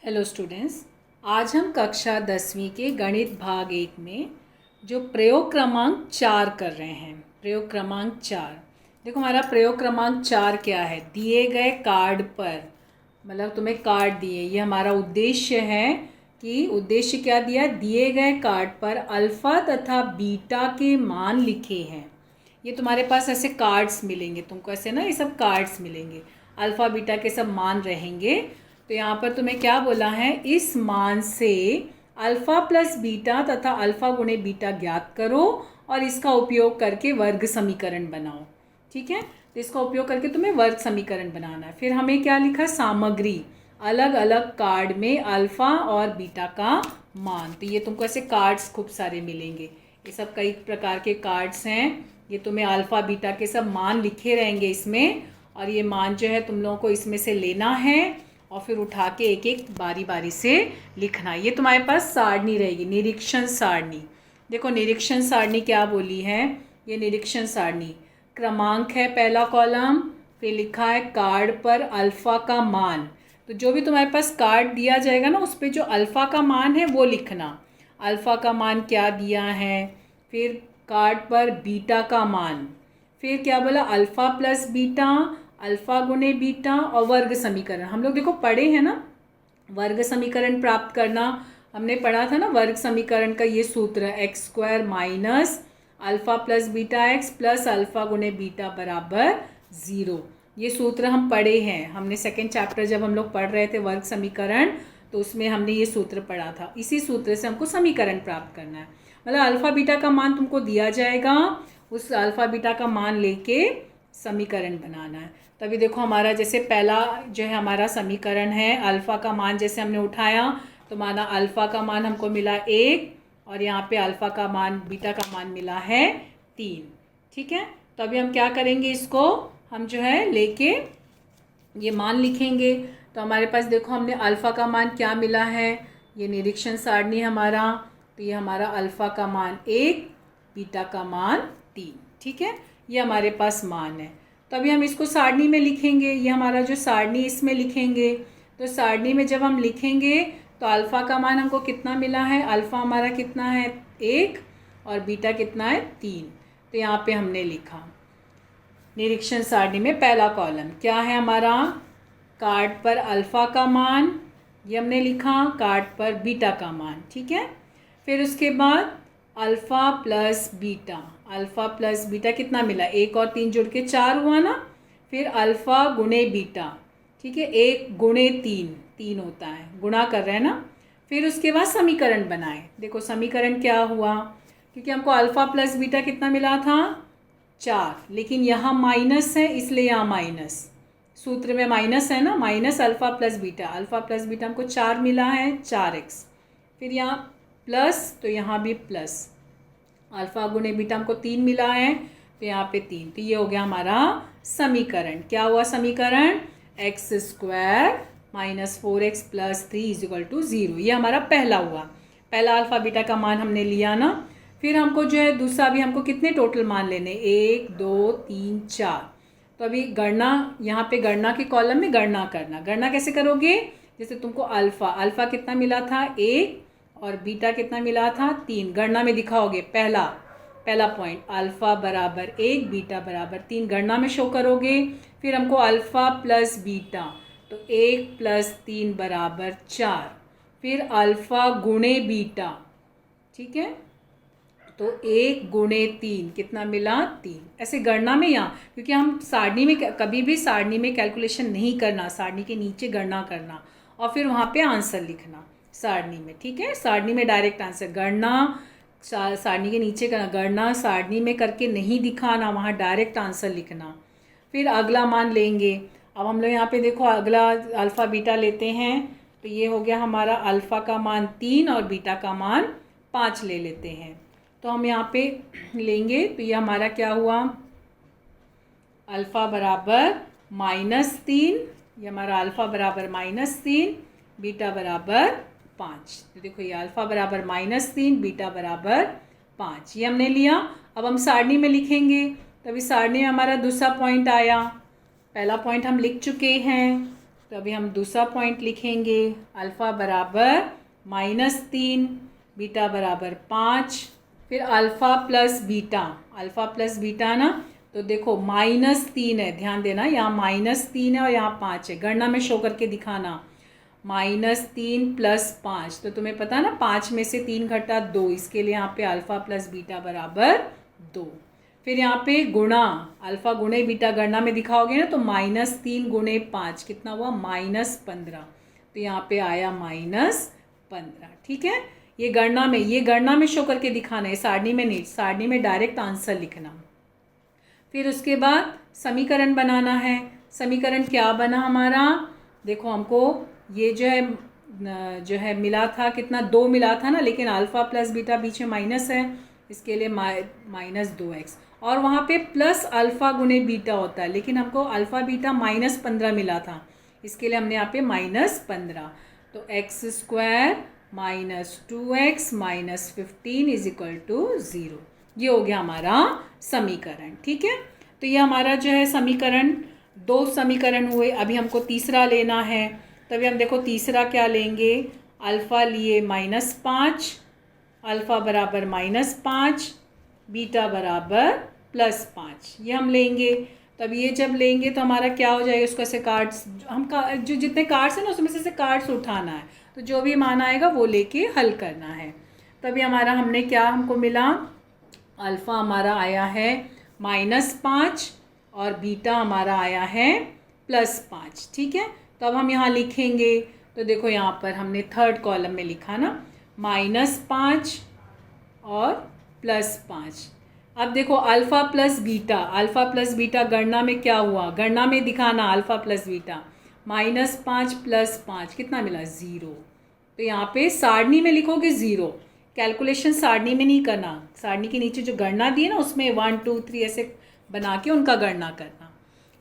Hello students, आज हम कक्षा 10वीं के गणित भाग 1 में जो प्रयोग क्रमांक 4 कर रहे हैं। प्रयोग क्रमांक 4, देखो हमारा प्रयोग क्रमांक 4 क्या है। दिए गए कार्ड पर, मतलब तुम्हें कार्ड दिए, ये हमारा उद्देश्य है कि उद्देश्य क्या दिया, दिए गए कार्ड पर अल्फ़ा तथा बीटा के मान लिखे हैं। ये तुम्हारे पास ऐसे कार्ड्स मिलेंगे तुमको, ऐसे ना ये सब कार्ड्स मिलेंगे, अल्फ़ा बीटा के सब मान रहेंगे। तो यहाँ पर तुम्हें क्या बोला है, इस मान से अल्फ़ा प्लस बीटा तथा अल्फ़ा गुणे बीटा ज्ञात करो और इसका उपयोग करके वर्ग समीकरण बनाओ। ठीक है, तो इसका उपयोग करके तुम्हें वर्ग समीकरण बनाना है। फिर हमें क्या लिखा, सामग्री, अलग अलग कार्ड में अल्फ़ा और बीटा का मान। तो ये तुमको ऐसे कार्ड्स खूब सारे मिलेंगे, ये सब कई प्रकार के कार्ड्स हैं। ये तुम्हें अल्फ़ा बीटा के सब मान लिखे रहेंगे इसमें, और ये मान जो है तुम लोगों को इसमें से लेना है और फिर उठा के एक एक बारी बारी से लिखना। ये तुम्हारे पास सारणी रहेगी, निरीक्षण सारणी। देखो निरीक्षण सारणी क्या बोली है, ये निरीक्षण सारणी क्रमांक है पहला कॉलम, फिर लिखा है कार्ड पर अल्फ़ा का मान। तो जो भी तुम्हारे पास कार्ड दिया जाएगा ना, उस पर जो अल्फ़ा का मान है वो लिखना, अल्फ़ा का मान क्या दिया है। फिर कार्ड पर बीटा का मान, फिर क्या बोला, अल्फ़ा प्लस बीटा, अल्फ़ा गुणे बीटा और वर्ग समीकरण। हम लोग देखो पढ़े हैं ना, वर्ग समीकरण प्राप्त करना हमने पढ़ा था ना। वर्ग समीकरण का ये सूत्र है, x square minus alpha plus beta x plus alpha गुणे बीटा बराबर 0। ये सूत्र हम पढ़े हैं, हमने सेकेंड चैप्टर जब हम लोग पढ़ रहे थे वर्ग समीकरण, तो उसमें हमने ये सूत्र पढ़ा था। इसी सूत्र से हमको समीकरण प्राप्त करना है। मतलब अल्फ़ा बीटा का मान तुमको दिया जाएगा, उस अल्फ़ा बीटा का मान लेके समीकरण बनाना है। तभी देखो हमारा जैसे पहला जो है हमारा समीकरण है, अल्फ़ा का मान जैसे हमने उठाया तो माना अल्फ़ा का मान हमको मिला 1 और यहाँ पे अल्फ़ा का मान, बीटा का मान मिला है 3। ठीक है, तो अभी हम क्या करेंगे, इसको हम जो है लेके ये मान लिखेंगे। तो हमारे पास देखो हमने अल्फ़ा का मान क्या मिला है, ये निरीक्षण सारणी हमारा, तो ये हमारा अल्फ़ा का मान 1, बीटा का मान 3। ठीक है, ये हमारे पास मान है। तो अभी हम इसको सारणी में लिखेंगे, ये हमारा जो सारणी इसमें लिखेंगे। तो सारणी में जब हम लिखेंगे तो अल्फ़ा का मान हमको कितना मिला है, अल्फ़ा हमारा कितना है 1 और बीटा कितना है 3। तो यहाँ पे हमने लिखा निरीक्षण सारणी में पहला कॉलम क्या है हमारा, कार्ड पर अल्फ़ा का मान, ये हमने लिखा, कार्ड पर बीटा का मान। ठीक है, फिर उसके बाद alpha plus beta, alpha plus beta कितना मिला, 1 और 3 जुड़ के 4 हुआ ना। फिर अल्फ़ा गुणे बीटा, ठीक है, 1 गुणे 3 होता है, गुणा कर रहे हैं ना। फिर उसके बाद समीकरण बनाए। देखो समीकरण क्या हुआ, क्योंकि हमको अल्फ़ा प्लस बीटा कितना मिला था 4, लेकिन यहाँ माइनस है इसलिए यहाँ माइनस, सूत्र में माइनस है ना, minus alpha plus beta, alpha plus beta हमको 4 मिला है 4x। फिर यहाँ प्लस, तो यहाँ भी प्लस, अल्फ़ा गुणे बीटा हमको 3 मिला है तो यहाँ पे 3। तो ये हो गया हमारा समीकरण। क्या हुआ समीकरण, x square minus 4x plus 3 is equal to 0। ये हमारा पहला हुआ, पहला अल्फ़ा बीटा का मान हमने लिया ना। फिर हमको जो है दूसरा भी हमको कितने टोटल मान लेने, 1 2 3 4। तो अभी गणना, यहाँ पे गणना के कॉलम में गणना करना। गणना कैसे करोगे, जैसे तुमको अल्फ़ा कितना मिला था 1 और बीटा कितना मिला था 3, गणना में दिखाओगे। पहला पॉइंट अल्फ़ा बराबर 1 बीटा बराबर 3 गणना में शो करोगे। फिर हमको अल्फ़ा प्लस बीटा, तो 1 प्लस 3 बराबर 4। फिर अल्फ़ा गुणे बीटा, ठीक है, तो 1 गुणे 3 कितना मिला 3। ऐसे गणना में, यहाँ क्योंकि हम सारणी में कभी भी सारणी में कैलकुलेशन नहीं करना, सारणी के नीचे गणना करना और फिर वहाँ पे आंसर लिखना सारणी में। ठीक है, सारणी में डायरेक्ट आंसर, गणना सारणी के नीचे करना, गणना सारणी में करके नहीं दिखाना, वहाँ डायरेक्ट आंसर लिखना। फिर अगला मान लेंगे। अब हम लोग यहाँ पे देखो अगला अल्फ़ा बीटा लेते हैं, तो ये हो गया हमारा अल्फ़ा का मान 3 और बीटा का मान 5 ले लेते हैं। तो हम यहाँ पे लेंगे, तो ये हमारा क्या हुआ, अल्फ़ा बराबर -3, ये हमारा अल्फ़ा बराबर -3, बीटा बराबर 5। तो देखो ये अल्फ़ा बराबर -3, बीटा बराबर 5, ये हमने लिया। अब हम सारणी में लिखेंगे, तभी सारणी में हमारा दूसरा पॉइंट आया, पहला पॉइंट हम लिख चुके हैं, तो अभी हम दूसरा पॉइंट लिखेंगे, अल्फ़ा बराबर -3, बीटा बराबर 5, फिर अल्फ़ा प्लस बीटा ना, तो देखो -3 है, ध्यान देना, यहाँ -3 है और यहाँ 5 है, गणना में शो करके दिखाना। -3 + 5, तो तुम्हें पता ना 5 में से 3 घटा 2, इसके लिए यहाँ पे अल्फ़ा प्लस बीटा बराबर 2। फिर यहाँ पे गुणा, अल्फ़ा गुणे बीटा गणना में दिखाओगे ना, तो -3 गुणे 5 कितना हुआ, -15, तो यहाँ पे आया -15। ठीक है, ये गणना में शो करके दिखाना है, सारणी में नहीं, सारणी में डायरेक्ट आंसर लिखना। फिर उसके बाद समीकरण बनाना है। समीकरण क्या बना हमारा, देखो हमको ये जो है मिला था कितना, 2 मिला था ना, लेकिन अल्फ़ा प्लस बीटा बीच में माइनस है, इसके लिए -2x, और वहाँ पे प्लस अल्फ़ा गुणे बीटा होता है, लेकिन हमको अल्फ़ा बीटा -15 मिला था, इसके लिए हमने यहाँ पे -15, तो x² - 2x - 15 = 0। ये हो गया हमारा समीकरण। ठीक है, तो ये हमारा जो है समीकरण, 2 समीकरण हुए। अभी हमको तीसरा लेना है, तभी हम देखो तीसरा क्या लेंगे, अल्फ़ा लिए -5, अल्फ़ा बराबर -5, बीटा बराबर +5, ये हम लेंगे। तब ये जब लेंगे तो हमारा क्या हो जाएगा, उसको ऐसे कार्ड्स, जो जितने कार्ड्स हैं ना उसमें से कार्ड्स उठाना है, तो जो भी मान आएगा वो लेके हल करना है। तभी हमको मिला, अल्फ़ा हमारा आया है -5 और बीटा हमारा आया है +5। ठीक है, तो अब हम यहाँ लिखेंगे, तो देखो यहाँ पर हमने थर्ड कॉलम में लिखा ना, -5 और +5। अब देखो अल्फ़ा प्लस बीटा गणना में क्या हुआ, गणना में दिखाना, अल्फ़ा प्लस बीटा, -5 + 5 कितना मिला, 0। तो यहाँ पे सारणी में लिखोगे 0, कैलकुलेशन सारणी में नहीं करना, सारणी के नीचे जो गणना दी है ना उसमें 1 2 3 ऐसे बना के उनका गणना करना।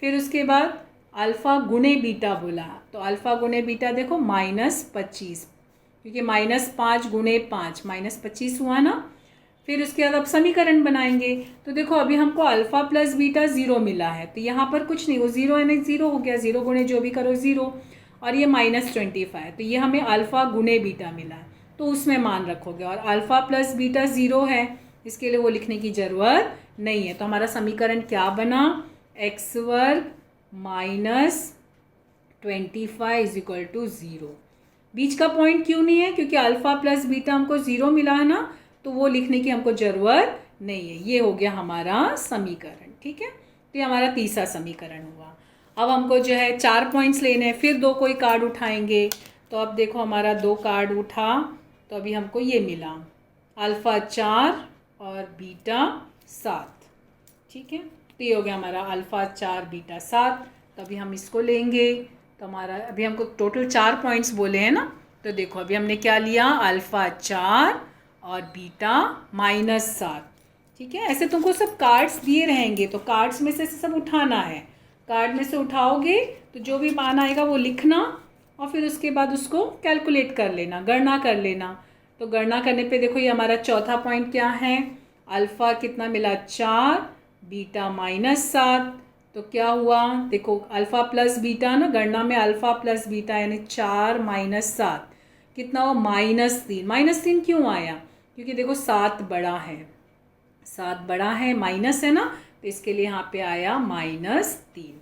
फिर उसके बाद अल्फ़ा गुणे बीटा बोला, तो अल्फ़ा गुणे बीटा देखो -25, क्योंकि -5 गुणे 5 -25 हुआ ना। फिर उसके बाद अब समीकरण बनाएंगे, तो देखो अभी हमको अल्फ़ा प्लस बीटा 0 मिला है, तो यहाँ पर कुछ नहीं, वो 0 यानी 0 हो गया, 0 गुणे जो भी करो 0, और ये -25, तो ये हमें अल्फ़ा गुणे बीटा मिला है, तो उसमें मान रखोगे, और अल्फ़ा प्लस बीटा 0 है, इसके लिए वो लिखने की ज़रूरत नहीं है। तो हमारा समीकरण क्या बना, x² - 25 = 0। बीच का पॉइंट क्यों नहीं है, क्योंकि अल्फ़ा प्लस बीटा हमको 0 मिला है ना, तो वो लिखने की हमको ज़रूरत नहीं है। ये हो गया हमारा समीकरण। ठीक है, तो ये हमारा तीसरा समीकरण हुआ। अब हमको जो है 4 पॉइंट्स लेने हैं, फिर 2 कोई कार्ड उठाएंगे, तो अब देखो हमारा 2 कार्ड उठा, तो अभी हमको ये मिला, अल्फ़ा 4 और बीटा 7। ठीक है, तो ये हो गया हमारा अल्फ़ा 4 बीटा 7। तो अभी हम इसको लेंगे, तो हमारा अभी हमको टोटल 4 पॉइंट्स बोले हैं ना, तो देखो अभी हमने क्या लिया, अल्फ़ा 4 और बीटा -7। ठीक है, ऐसे तुमको सब कार्ड्स दिए रहेंगे, तो कार्ड्स में से सब उठाना है, कार्ड में से उठाओगे तो जो भी मान आएगा वो लिखना, और फिर उसके बाद उसको कैलकुलेट कर लेना, गणना कर लेना। तो गणना करने पे देखो ये हमारा चौथा पॉइंट क्या है, अल्फ़ा कितना मिला, 4, बीटा -7, तो क्या हुआ, देखो अल्फ़ा प्लस बीटा ना, गणना में अल्फ़ा प्लस बीटा यानी 4 - 7 कितना हुआ, -3। -3 क्यों आया, क्योंकि देखो 7 बड़ा है, माइनस है ना, तो इसके लिए यहाँ पे आया -3।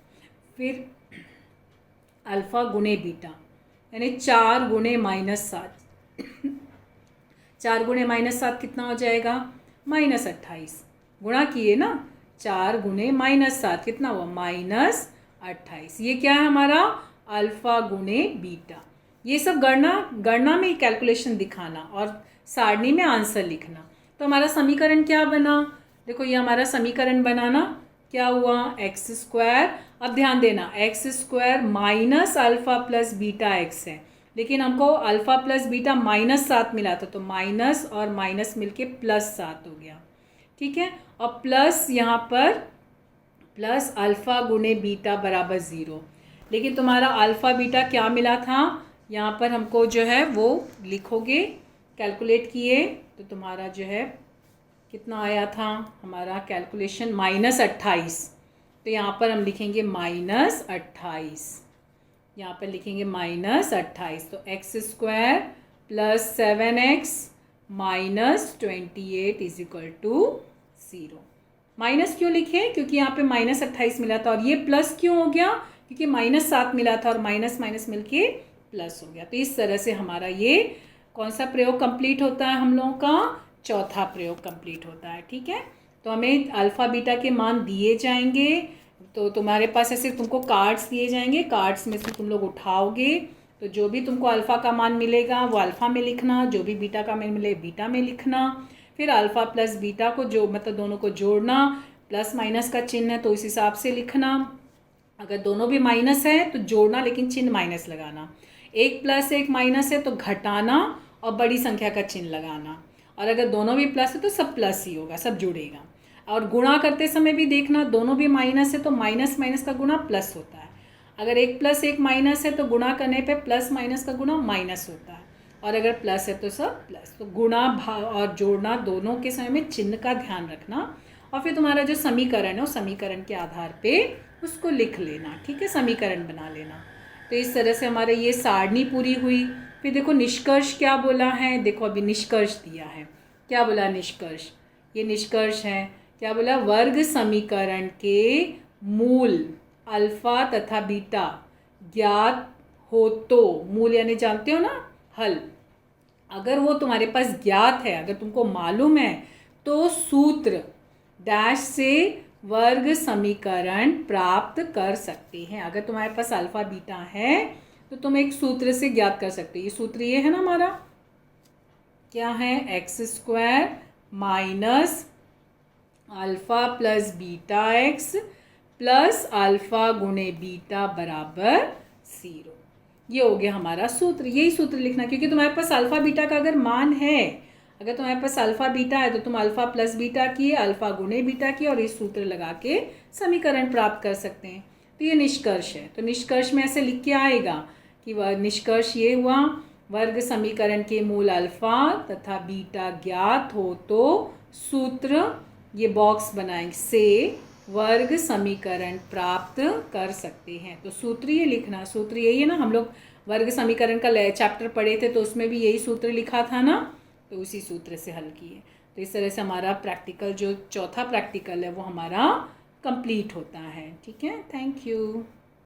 फिर अल्फ़ा गुणे बीटा यानी 4 गुणे -7 4 गुणे -7 कितना हो जाएगा, -28, गुणा किए ना, 4 गुणे -7 कितना हुआ, -28। ये क्या है हमारा, अल्फ़ा गुणे बीटा। ये सब गणना में कैलकुलेशन दिखाना और सारणी में आंसर लिखना। तो हमारा समीकरण क्या बना, देखो ये हमारा समीकरण बनाना क्या हुआ, x², अब ध्यान देना x² minus alpha plus beta x है, लेकिन हमको अल्फ़ा प्लस बीटा -7 मिला था, तो माइनस और माइनस मिलके +7 हो गया। ठीक है, और प्लस यहाँ पर प्लस अल्फ़ा गुणे बीटा बराबर 0, लेकिन तुम्हारा अल्फ़ा बीटा क्या मिला था, यहाँ पर हमको जो है वो लिखोगे, कैलकुलेट किए तो तुम्हारा जो है कितना आया था, हमारा कैलकुलेशन -28, तो यहाँ पर हम लिखेंगे -28। यहाँ पर लिखेंगे -28, तो x² + 7x - 28 = 0। माइनस क्यों लिखे? क्योंकि यहाँ पे -28 मिला था, और ये प्लस क्यों हो गया? क्योंकि -7 मिला था और माइनस माइनस मिलके प्लस हो गया। तो इस तरह से हमारा ये कौन सा प्रयोग कंप्लीट होता है? हम लोगों का चौथा प्रयोग कंप्लीट होता है। ठीक है, तो हमें अल्फ़ा बीटा के मान दिए जाएंगे, तो तुम्हारे पास ऐसे तुमको कार्ड्स दिए जाएंगे, कार्ड्स में से तुम लोग उठाओगे, तो जो भी तुमको अल्फ़ा का मान मिलेगा वो अल्फ़ा में लिखना, जो भी बीटा का मान मिले बीटा में लिखना। फिर अल्फ़ा प्लस बीटा को जो मतलब दोनों को जोड़ना, प्लस माइनस का चिन्ह है तो इस हिसाब से लिखना। अगर दोनों भी माइनस है तो जोड़ना, लेकिन चिन्ह माइनस लगाना। 1 + 1 माइनस है तो घटाना और बड़ी संख्या का चिन्ह लगाना। और अगर दोनों भी प्लस है तो सब प्लस ही होगा, सब जुड़ेगा। और गुणा करते समय भी देखना, दोनों भी माइनस है तो माइनस माइनस का गुणा प्लस होता है। अगर 1 + 1 माइनस है तो गुणा करने पे प्लस माइनस का गुणा माइनस होता है, और अगर प्लस है तो सब प्लस। तो गुणा भाग और जोड़ना दोनों के समय में चिन्ह का ध्यान रखना, और फिर तुम्हारा जो समीकरण है उस समीकरण के आधार पे उसको लिख लेना। ठीक है, समीकरण बना लेना। तो इस तरह से हमारे ये सारणी पूरी हुई। फिर देखो निष्कर्ष क्या बोला है, देखो अभी निष्कर्ष दिया है। क्या बोला निष्कर्ष? ये निष्कर्ष है। क्या बोला? वर्ग समीकरण के मूल अल्फा तथा बीटा ज्ञात हो तो, मूल यानी जानते हो ना, हल, अगर वो तुम्हारे पास ज्ञात है, अगर तुमको मालूम है, तो सूत्र डैश से वर्ग समीकरण प्राप्त कर सकते हैं। अगर तुम्हारे पास अल्फा बीटा है तो तुम एक सूत्र से ज्ञात कर सकते हो। ये सूत्र ये है ना हमारा, क्या है? x² - alpha + βx + alpha × beta = 0। ये हो गया हमारा सूत्र। यही सूत्र लिखना, क्योंकि तुम्हारे पास अल्फ़ा बीटा का अगर मान है, अगर तुम्हारे पास अल्फ़ा बीटा है तो तुम अल्फ़ा + बीटा किए, अल्फ़ा × बीटा किए, और इस सूत्र लगा के समीकरण प्राप्त कर सकते हैं। तो ये निष्कर्ष है। तो निष्कर्ष में ऐसे लिख के आएगा कि वह निष्कर्ष ये हुआ, वर्ग समीकरण के मूल अल्फ़ा तथा बीटा ज्ञात हो तो सूत्र, ये बॉक्स बनाएंगे, से वर्ग समीकरण प्राप्त कर सकते हैं। तो सूत्र ये लिखना, सूत्र यही है ना, हम लोग वर्ग समीकरण का चैप्टर पढ़े थे तो उसमें भी यही सूत्र लिखा था ना, तो उसी सूत्र से हल किए। तो इस तरह से हमारा प्रैक्टिकल, जो चौथा प्रैक्टिकल है वो हमारा कंप्लीट होता है। ठीक है, थैंक यू।